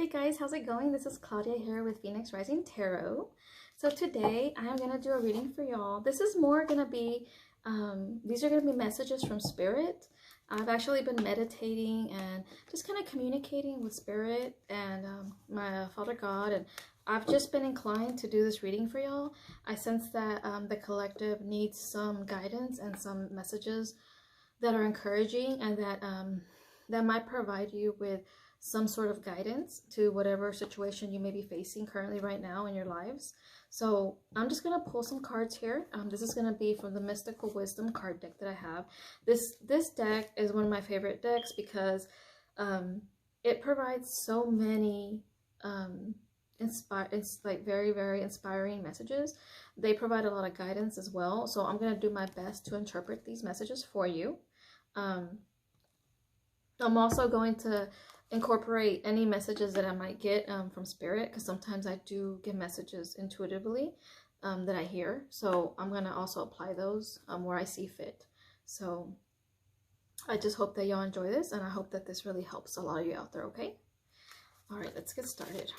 Hey guys, how's it going? This is Claudia here with Phoenix Rising Tarot. So today I am going to do a reading for y'all. This is more going to be, these are going to be messages from Spirit. I've actually been meditating and just kind of communicating with Spirit and my Father God, and I've just been inclined to do this reading for y'all. I sense that the collective needs some guidance and some messages that are encouraging and that that might provide you with some sort of guidance to whatever situation you may be facing currently right now in your lives. So I'm just going to pull some cards here. This is going to be from the Mystical Wisdom card deck that I have. This deck is one of my favorite decks because it provides so many it's like very, very inspiring messages. They provide a lot of guidance as well. So I'm going to do my best to interpret these messages for you. I'm also going to incorporate any messages that I might get from Spirit, because sometimes I do get messages intuitively that I hear. So I'm going to also apply those where I see fit. So I just hope that y'all enjoy this, and I hope that this really helps a lot of you out there, okay? All right, let's get started.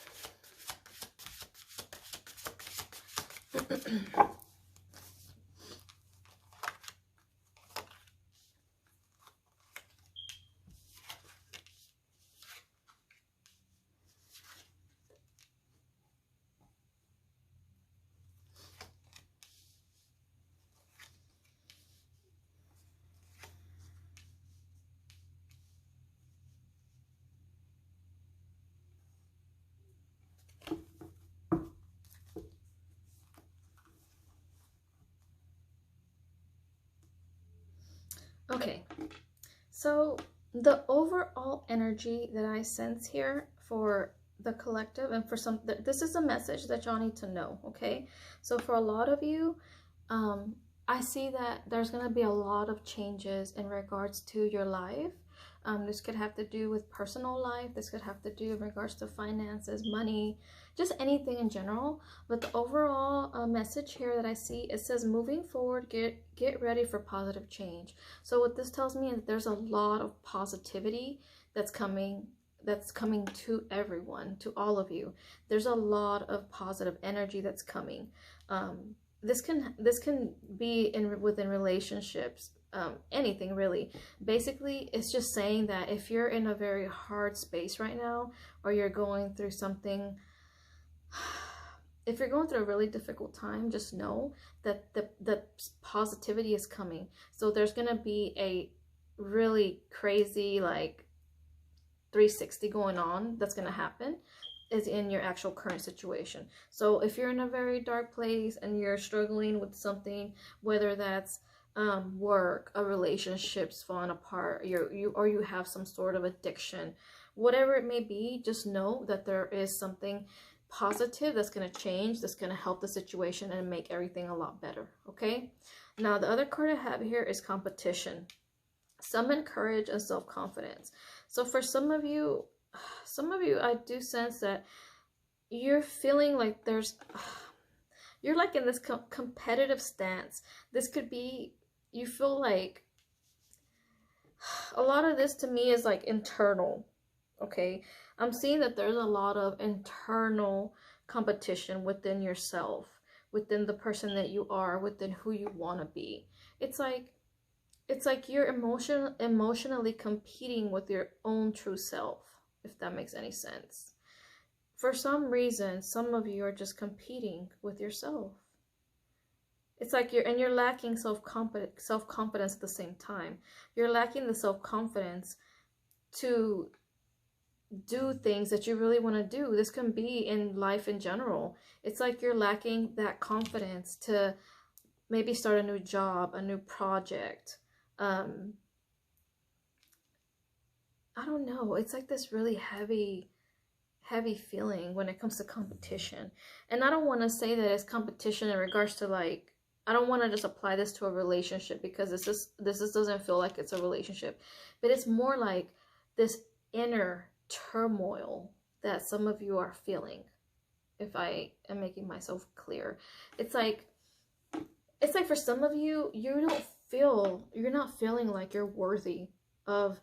Okay, so the overall energy that I sense here for the collective, and for some, this is a message that y'all need to know, okay? So for a lot of you, I see that there's going to be a lot of changes in regards to your life. This could have to do with personal life. This could have to do in regards to finances, money, just anything in general. But the overall message here that I see, it says moving forward, get ready for positive change. So what this tells me is that there's a lot of positivity that's coming to everyone, to all of you. There's a lot of positive energy that's coming. This can be within relationships, anything really. Basically, it's just saying that if you're in a very hard space right now, or you're going through something, if you're going through a really difficult time, just know that the positivity is coming. So there's gonna be a really crazy, like, 360 going on that's gonna happen is in your actual current situation. So if you're in a very dark place and you're struggling with something, whether that's work, a relationship's falling apart, or you have some sort of addiction, whatever it may be, just know that there is something positive that's going to change, that's going to help the situation and make everything a lot better, okay? Now the other card I have here is competition. Summon courage and self-confidence. So for some of you, I do sense that you're feeling like you're like in this competitive stance. This could be, you feel like, a lot of this to me is like internal, okay? I'm seeing that there's a lot of internal competition within yourself, within the person that you are, within who you want to be. It's like you're emotionally competing with your own true self, if that makes any sense. For some reason, some of you are just competing with yourself. It's like you're lacking self-confidence at the same time. You're lacking the self-confidence to do things that you really want to do. This can be in life in general. It's like you're lacking that confidence to maybe start a new job, a new project. I don't know. It's like this really heavy feeling when it comes to competition. And I don't want to say that it's competition in regards to, like, I don't want to just apply this to a relationship, because this doesn't feel like it's a relationship, but it's more like this inner turmoil that some of you are feeling, if I am making myself clear. It's like for some of you, you're not feeling like you're worthy of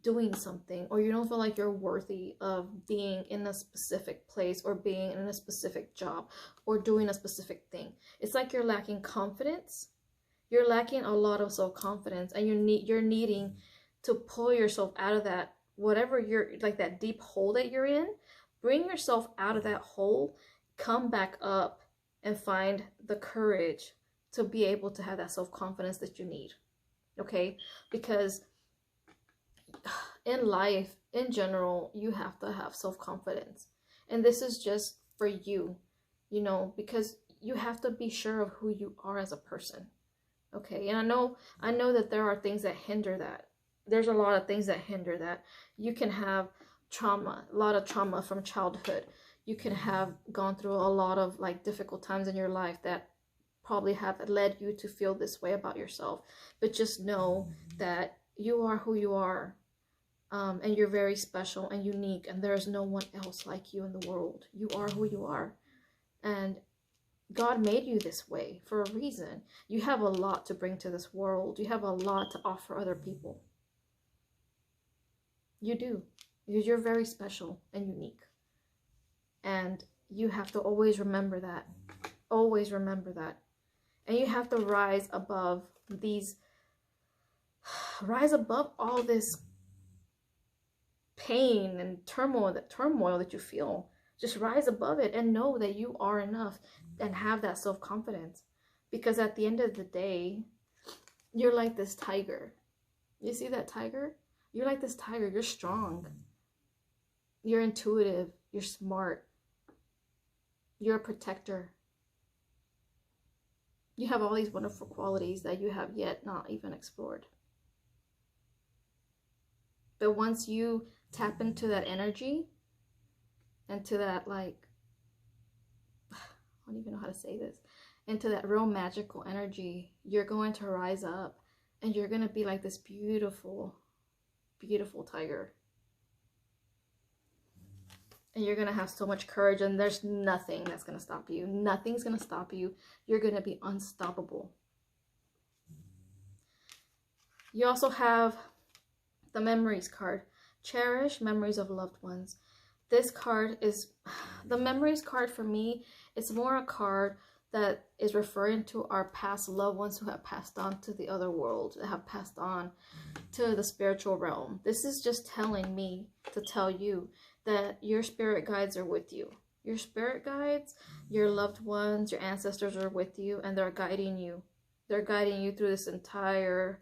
doing something, or you don't feel like you're worthy of being in a specific place or being in a specific job or doing a specific thing. It's like you're lacking confidence. You're lacking a lot of self-confidence, and you're needing to pull yourself out of that, whatever you're, like that deep hole that you're in. Bring yourself out of that hole, come back up, and find the courage to be able to have that self-confidence that you need. Okay? Because in life, in general, you have to have self-confidence. And this is just for you, you know, because you have to be sure of who you are as a person. Okay? And I know that there are things that hinder that. There's a lot of things that hinder that. You can have trauma, a lot of trauma from childhood. You can have gone through a lot of like difficult times in your life that probably have led you to feel this way about yourself. But just know that you are who you are. And you're very special and unique, and there is no one else like you in the world. You are who you are. And God made you this way for a reason. You have a lot to bring to this world. You have a lot to offer other people. You do. Because you're very special and unique. And you have to always remember that. Always remember that. And you have to rise above these, rise above all this pain and turmoil that you feel. Just rise above it and know that you are enough, and have that self-confidence. Because at the end of the day, you're like this tiger. You see that tiger? You're like this tiger. You're strong. You're intuitive. You're smart. You're a protector. You have all these wonderful qualities that you have yet not even explored. But once you tap into that energy, into that, like, I don't even know how to say this, into that real magical energy, you're going to rise up, and you're going to be like this beautiful, beautiful tiger. And you're going to have so much courage, and there's nothing that's going to stop you. Nothing's going to stop you. You're going to be unstoppable. You also have the memories card. Cherish memories of loved ones. This card is, the memories card for me, it's more a card that is referring to our past loved ones who have passed on to the other world, that have passed on to the spiritual realm. This is just telling me to tell you that your spirit guides are with you. Your spirit guides, your loved ones, your ancestors are with you, and they're guiding you. They're guiding you through this entire,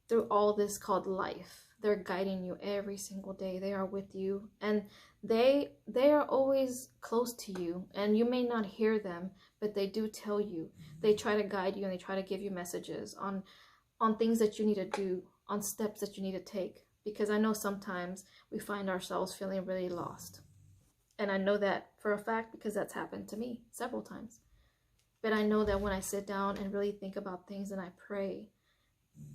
through all this called life. They're guiding you every single day. They are with you, and they are always close to you, and you may not hear them, but they do tell you. They try to guide you, and they try to give you messages on things that you need to do, on steps that you need to take. Because I know sometimes we find ourselves feeling really lost. And I know that for a fact because that's happened to me several times. But I know that when I sit down and really think about things and I pray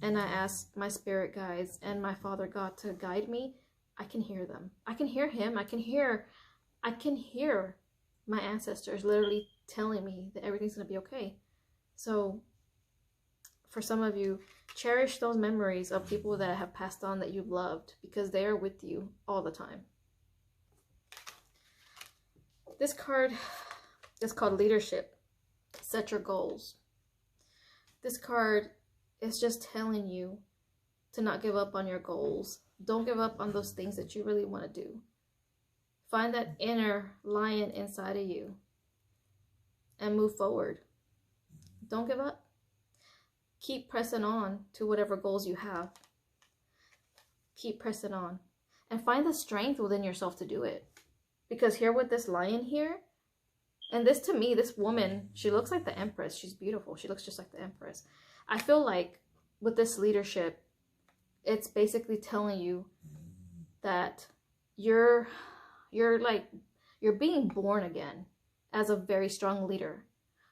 and I ask my spirit guides and my Father God to guide me, I can hear them. I can hear him. I can hear my ancestors literally telling me that everything's going to be okay. So for some of you, cherish those memories of people that have passed on that you've loved, because they are with you all the time. This card is called Leadership. Set your goals. This card is just telling you to not give up on your goals. Don't give up on those things that you really want to do. Find that inner lion inside of you and move forward. Don't give up. Keep pressing on to whatever goals you have. Keep pressing on. And find the strength within yourself to do it. Because here with this lion here, and this to me, this woman, she looks like the Empress. She's beautiful. She looks just like the Empress. I feel like with this leadership, it's basically telling you that you're being born again as a very strong leader.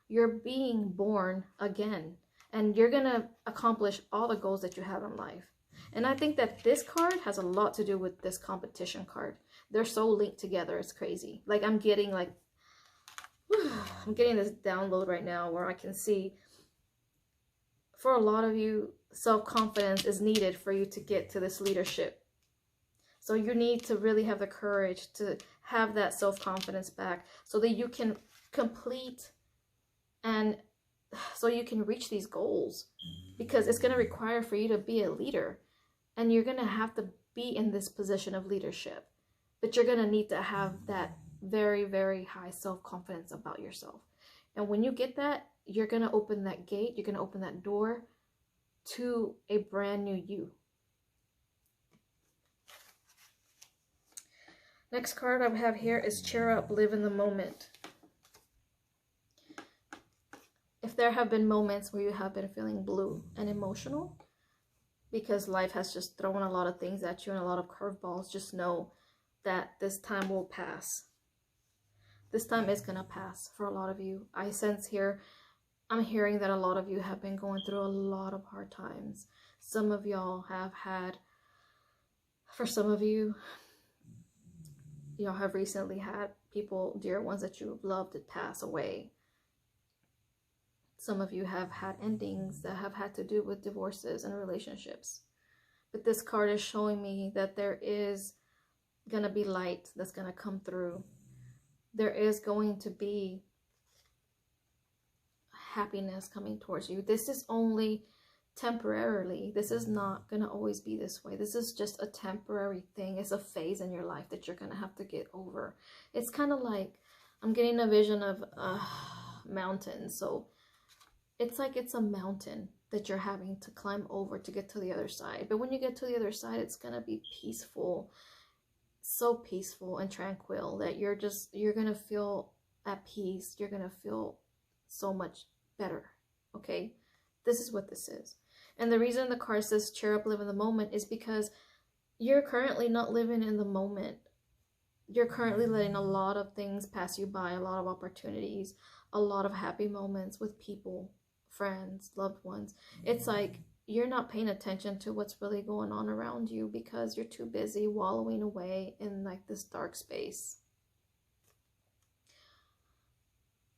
You're being born again. And you're going to accomplish all the goals that you have in life. And I think that this card has a lot to do with this competition card. They're so linked together. It's crazy. Like I'm getting this download right now where I can see for a lot of you, self-confidence is needed for you to get to this leadership So you need to really have the courage to have that self-confidence back so that you can complete and so you can reach these goals, because it's going to require for you to be a leader, and you're going to have to be in this position of leadership, but you're going to need to have that very, very high self-confidence about yourself. And when you get that, you're going to open that gate, you're going to open that door to a brand new you. Next card I have here is Cheer Up, Live in the Moment. If there have been moments where you have been feeling blue and emotional because life has just thrown a lot of things at you and a lot of curveballs, just know that this time will pass. This time is going to pass for a lot of you. I sense here, I'm hearing that a lot of you have been going through a lot of hard times. Some of y'all have had, for some of you, y'all have recently had people, dear ones that you loved, to pass away. Some of you have had endings that have had to do with divorces and relationships. But this card is showing me that there is going to be light that's going to come through. There is going to be happiness coming towards you. This is only temporarily. This is not going to always be this way. This is just a temporary thing. It's a phase in your life that you're going to have to get over. It's kind of like, I'm getting a vision of mountains. So it's like it's a mountain that you're having to climb over to get to the other side. But when you get to the other side, it's going to be peaceful. So peaceful and tranquil that you're going to feel at peace. You're going to feel so much better. Okay? This is what this is. And the reason the card says cheer up, live in the moment is because you're currently not living in the moment. You're currently letting a lot of things pass you by, a lot of opportunities, a lot of happy moments with people, friends, loved ones. It's like you're not paying attention to what's really going on around you because you're too busy wallowing away in like this dark space.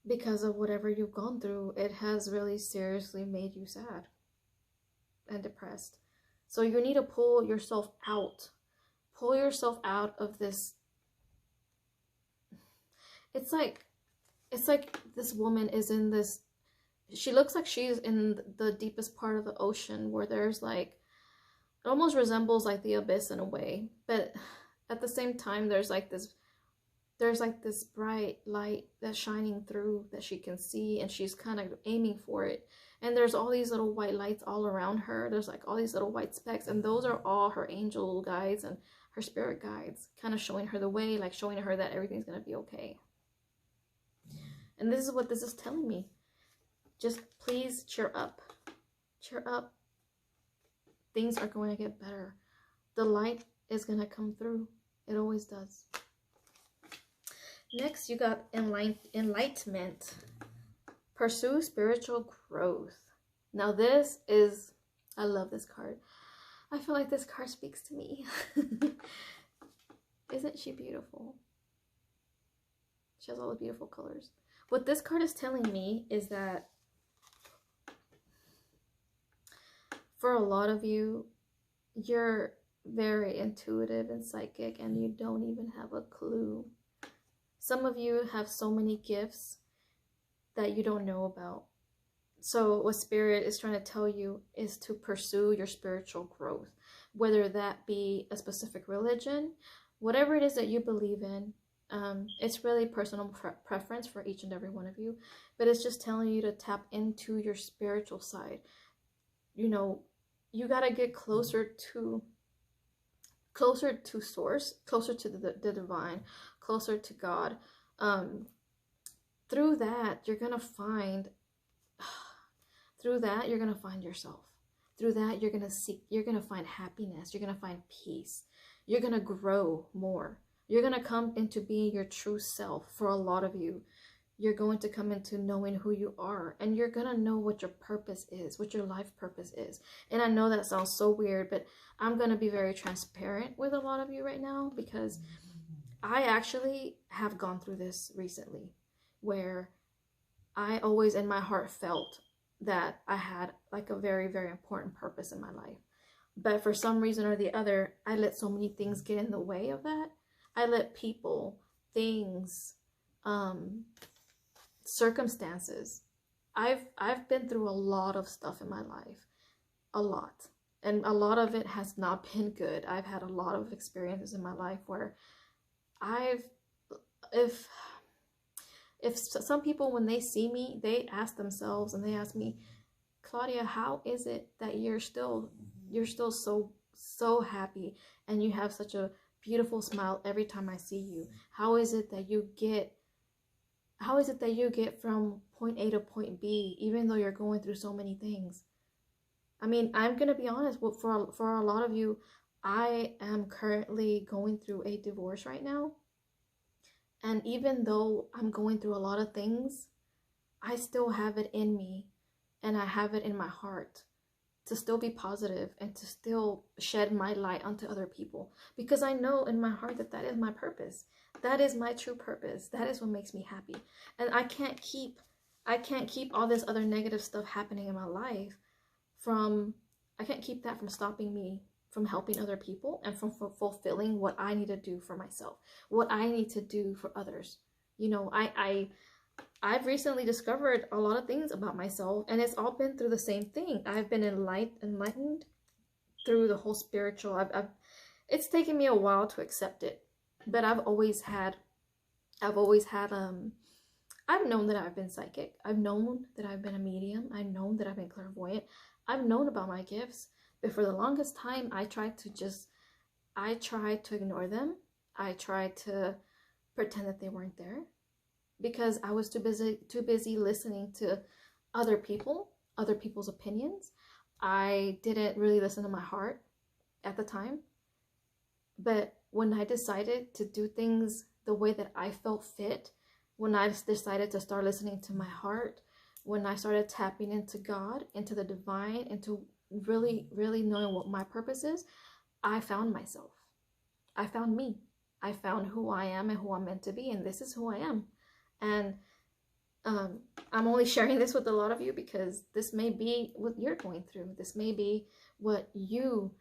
Because of whatever you've gone through, it has really seriously made you sad and depressed. So you need to pull yourself out. Pull yourself out of this. It's like this woman is in this, she looks like she's in the deepest part of the ocean where there's like, it almost resembles like the abyss in a way. But at the same time, there's like this bright light that's shining through that she can see, and she's kind of aiming for it. And there's all these little white lights all around her. There's like all these little white specks, and those are all her angel guides and her spirit guides, kind of showing her the way, like showing her that everything's going to be okay. And this is what this is telling me. Just please cheer up. Cheer up. Things are going to get better. The light is going to come through. It always does. Next, you got enlightenment. Pursue spiritual growth. Now this is, I love this card. I feel like this card speaks to me. Isn't she beautiful? She has all the beautiful colors. What this card is telling me is that for a lot of you, you're very intuitive and psychic and you don't even have a clue. Some of you have so many gifts that you don't know about. So what Spirit is trying to tell you is to pursue your spiritual growth, whether that be a specific religion, whatever it is that you believe in. It's really personal preference for each and every one of you, but it's just telling you to tap into your spiritual side. You know, you got to get closer to source, closer to the divine, closer to God. Through that, you're going to find yourself. Through that, you're going to find happiness. You're going to find peace. You're going to grow more. You're going to come into being your true self. For a lot of you, you're going to come into knowing who you are, and you're going to know what your purpose is, what your life purpose is. And I know that sounds so weird, but I'm going to be very transparent with a lot of you right now, because I actually have gone through this recently, where I always in my heart felt that I had like a very, very important purpose in my life. But for some reason or the other, I let so many things get in the way of that. I let people, things, circumstances. I've been through a lot of stuff in my life. A lot. And a lot of it has not been good. I've had a lot of experiences in my life where if some people, when they see me, they ask themselves and they ask me, Claudia, how is it that you're still so happy and you have such a beautiful smile every time I see you? How is it that you get from point A to point B even though you're going through so many things? I mean, I'm gonna be honest, for a lot of you, I am currently going through a divorce right now. And even though I'm going through a lot of things, I still have it in me and I have it in my heart to still be positive and to still shed my light onto other people, because I know in my heart that that is my purpose. That is my true purpose. That is what makes me happy. And I can't keep all this other negative stuff happening in my life I can't keep that from stopping me from helping other people and from fulfilling what I need to do for myself, what I need to do for others. You know, I've recently discovered a lot of things about myself, and it's all been through the same thing. I've been enlightened through the whole spiritual. It's taken me a while to accept it, but I've known that I've been psychic. I've known that I've been a medium. I've known that I've been clairvoyant. I've known about my gifts, but for the longest time, I tried to ignore them. I tried to pretend that they weren't there because I was too busy listening to other people's opinions. I didn't really listen to my heart at the time. But when I decided to do things the way that I felt fit, when I decided to start listening to my heart, when I started tapping into God, into the divine, into really, really knowing what my purpose is, I found myself. I found me. I found who I am and who I'm meant to be, and this is who I am. And I'm only sharing this with a lot of you because this may be what you're going through. This may be what you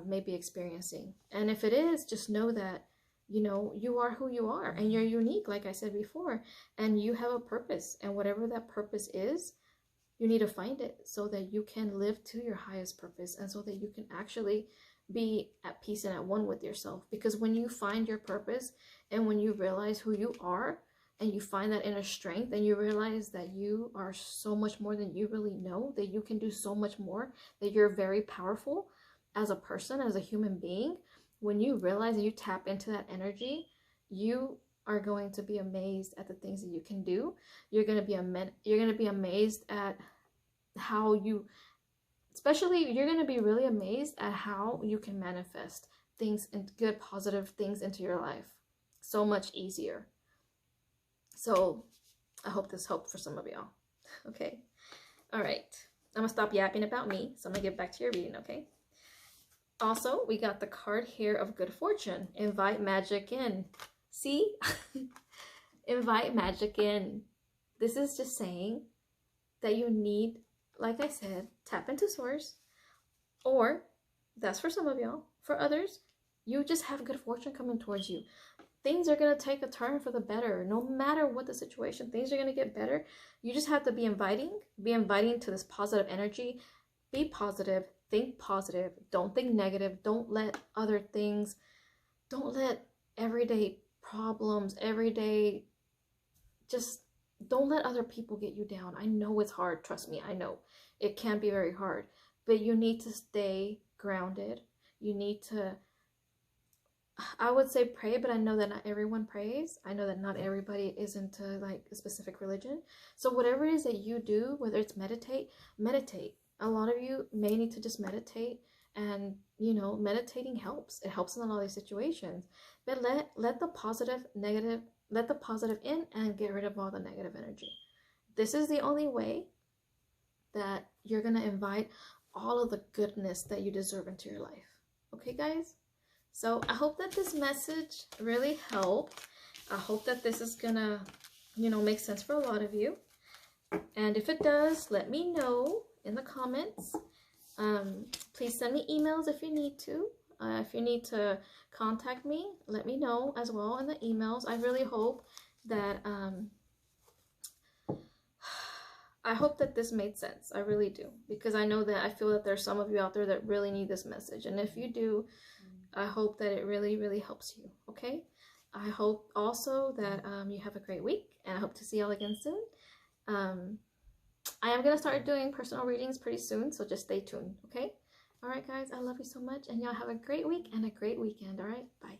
may be experiencing. And if it is, just know that, you know, you are who you are and you're unique, like I said before, and you have a purpose, and whatever that purpose is, you need to find it so that you can live to your highest purpose and so that you can actually be at peace and at one with yourself. Because when you find your purpose and when you realize who you are and you find that inner strength and you realize that you are so much more than you really know, that you can do so much more, that you're very powerful as a person, as a human being, when you realize and you tap into that energy, you are going to be amazed at the things that you can do. You're going to be amazed at how you, especially you're going to be really amazed at how you can manifest things and good positive things into your life so much easier. So I hope this helped for some of y'all. Okay. All right. I'm going to stop yapping about me. So I'm going to get back to your reading. Okay. Also, we got the card here of good fortune. Invite magic in. See? Invite magic in. This is just saying that you need, like I said, tap into source. Or, that's for some of y'all. For others, you just have good fortune coming towards you. Things are going to take a turn for the better. No matter what the situation, things are going to get better. You just have to be inviting to this positive energy. Be positive. Think positive. Don't think negative. Don't let other things, don't let everyday problems, just don't let other people get you down. I know it's hard. Trust me. I know it can be very hard, but you need to stay grounded. You need to, I would say pray, but I know that not everyone prays. I know that not everybody is into like a specific religion. So whatever it is that you do, whether it's meditate. A lot of you may need to just meditate, and you know, meditating helps. It helps in a lot of these situations. But let the positive in and get rid of all the negative energy. This is the only way that you're gonna invite all of the goodness that you deserve into your life. Okay, guys? So I hope that this message really helped. I hope that this is gonna, you know, make sense for a lot of you. And if it does, let me know in the comments. Please send me emails if you need to. If you need to contact me, let me know as well in the emails. I really hope that I hope that this made sense. I really do, because I know that I feel that there's some of you out there that really need this message, and if you do, I hope that it really, really helps you. Okay, I hope also that you have a great week, and I hope to see y'all again soon. I am gonna start doing personal readings pretty soon, so just stay tuned. Okay, all right guys, I love you so much, and y'all have a great week and a great weekend. All right, bye.